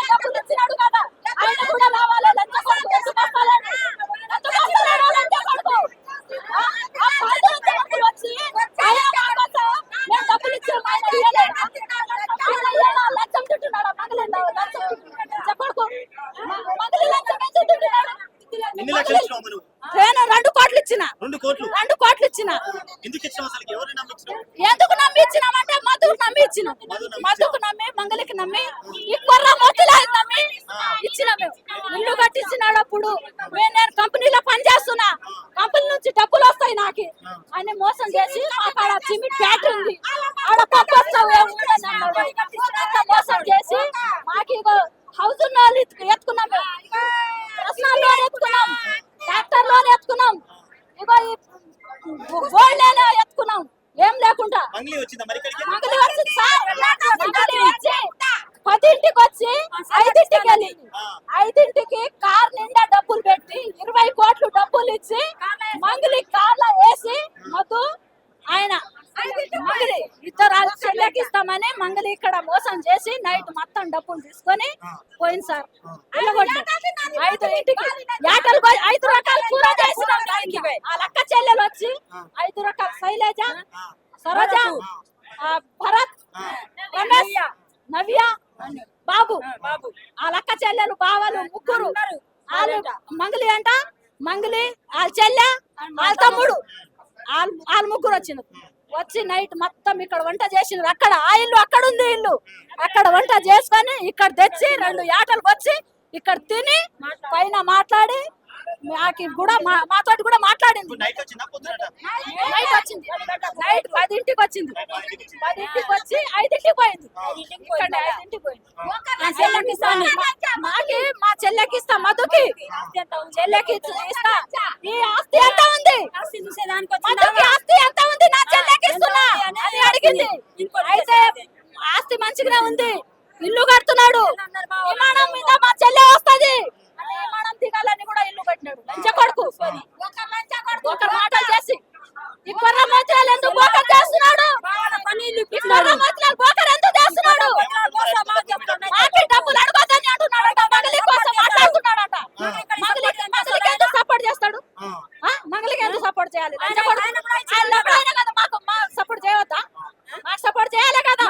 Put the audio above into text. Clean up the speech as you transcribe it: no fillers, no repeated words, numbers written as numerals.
డబ్బులు ఇచ్చినాడు కదా ఆయన కూడా రావాలి. లంచ కొడుకు ఎందుకు వస్తాడండి? ఎందుకు వస్తాడు లంచ కొడుకు? ఆ పార్టీ నుంచి డబ్బులు వచ్చి ఆయన మాకోసం మేము డబ్బులు ఇచ్చాం, ఆయన ఇయ్యలేదు. ఆయన ఇయ్యాల లంచం తింటున్నాడు. మగలిందా లంచం లంచ కొడుకు మగలి లంచం ఎందుకు తింటున్నాడు? ఎన్ని లక్షలు ఇచ్చినావు నువ్వు? నేను 2 కోట్లు ఇచ్చిన. 2 కోట్లు 2 కోట్లు ఇచ్చిన. ఎందుకు ఇచ్చినావు? అసలు ఎవరిని నమ్మించినావు? ఎందుకు నమ్మి ఇచ్చినామంటే మధుకు నమ్మి ఇచ్చినాం. మధుకు నమ్మి మంగళకి నమ్మి ఈ కొర్ర మొత్తులాగా నమ్మి ఇచ్చిన. మేము ఇల్లు కట్టించినాడప్పుడు నేను కంపెనీలో పని చేస్తున్నా, కంపెనీ నుంచి డబ్బులు వస్తాయి నాకు అని మోసం చేసి మాకు ఆడ సిమెంట్ ఫ్యాక్టరీ ఉంది, ఆడ పప్పు వస్తావు మోసం చేసి మాకు ఇగో హౌస్ లోన్ ఎత్తుకున్నాం, పర్సనల్ లోన్ ఎత్తుకున్నాం, ట్రాక్టర్ లోన్ ఎత్తుకున్నాం, ఇగో గోల్డ్ లోన్ ఎత్తుకున్నాం. ఏం లేకుండా మంగళి వచ్చిందా మరి ఇక్కడికి? మంగళి వచ్చింది సార్. మంగళి వచ్చి 10ంటికి వచ్చి 5ంటికి వెళ్ళింది. 5ంటికి కార్ నిండా డబ్బులు పెట్టి 20 కోట్లు డబ్బులు ఇచ్చి మంగళి కార్లో వేసి మధు ఆయన మంగళి ఇద్దరు చెల్లెకి ఇస్తామని మంగళి ఇక్కడ మోసం చేసి నైట్ మొత్తం డబ్బులు తీసుకొని పోయింది సార్. వెళ్ళగొట్టి 5ంటికి 5 రకాల కూర చేసినాం దానికి. ఆ లక్క చెల్లెలు వచ్చి 5 రకాల శైలజ, సరోజ, భరత్, రమేష్, నవ్య, బాబు ఆ లక్క చెల్లెలు బావలు ముగ్గురు. వాళ్ళు మంగళి అంట, మంగళి వాళ్ళ చెల్లె వాళ్ళ తమ్ముడు వాళ్ళ ముగ్గురు వచ్చింది. వచ్చి నైట్ మొత్తం ఇక్కడ వంట చేసిండ్రు. అక్కడ ఆ ఇల్లు అక్కడ ఉంది, ఇల్లు అక్కడ వంట చేసుకొని ఇక్కడ తెచ్చి 2 యాటలకు వచ్చి ఇక్కడ తిని పైన మాట్లాడి మాకి కూడా మాతోటి కూడా మాట్లాడింది. నైట్ వచ్చిందా పొద్దునట? నైట్ వచ్చింది. నైట్ 10ంటికి వచ్చింది. 10ంటికి వచ్చి 5ంటికి పోయింది. ఇక్కడ 5ంటికి పోయింది. మాకి మా చెల్లెకి ఇస్తా, మధుకి చెల్లెకి ఇస్తా. ఈ ఆస్తి ఎంత ఉంది? మధుకి ఆస్తి ఎంత ఉంది? నా చెల్లెకి ఇస్తున్నా అని అడిగింది. అయితే ఆస్తి మంచిగానే ఉంది, ఇల్లు కడుతున్నాడు, విమానం మీద మా చెల్లె వస్తది, విమానం దిగాలని కూడా ఇల్లు కట్టినాడు. లంచ కొడుకు ఒక మాటలు చేసి ఈ కొర్ర మంత్రాలు ఎందుకు బోకర్ చేస్తున్నాడు? బోకర్ ఎందుకు చేస్తున్నాడు? మాకి డబ్బులు అడగొద్దని అంటున్నాడట. మంగళి కోసం మాట్లాడుతున్నాడట. మంగళికి ఎందుకు సపోర్ట్ చేస్తాడు? మంగళికి ఎందుకు సపోర్ట్ చేయాలి? లంచ కొడుకు ఆయన కదా మాకు సపోర్ట్ చేయవద్దా? మాకు సపోర్ట్ చేయాలి కదా.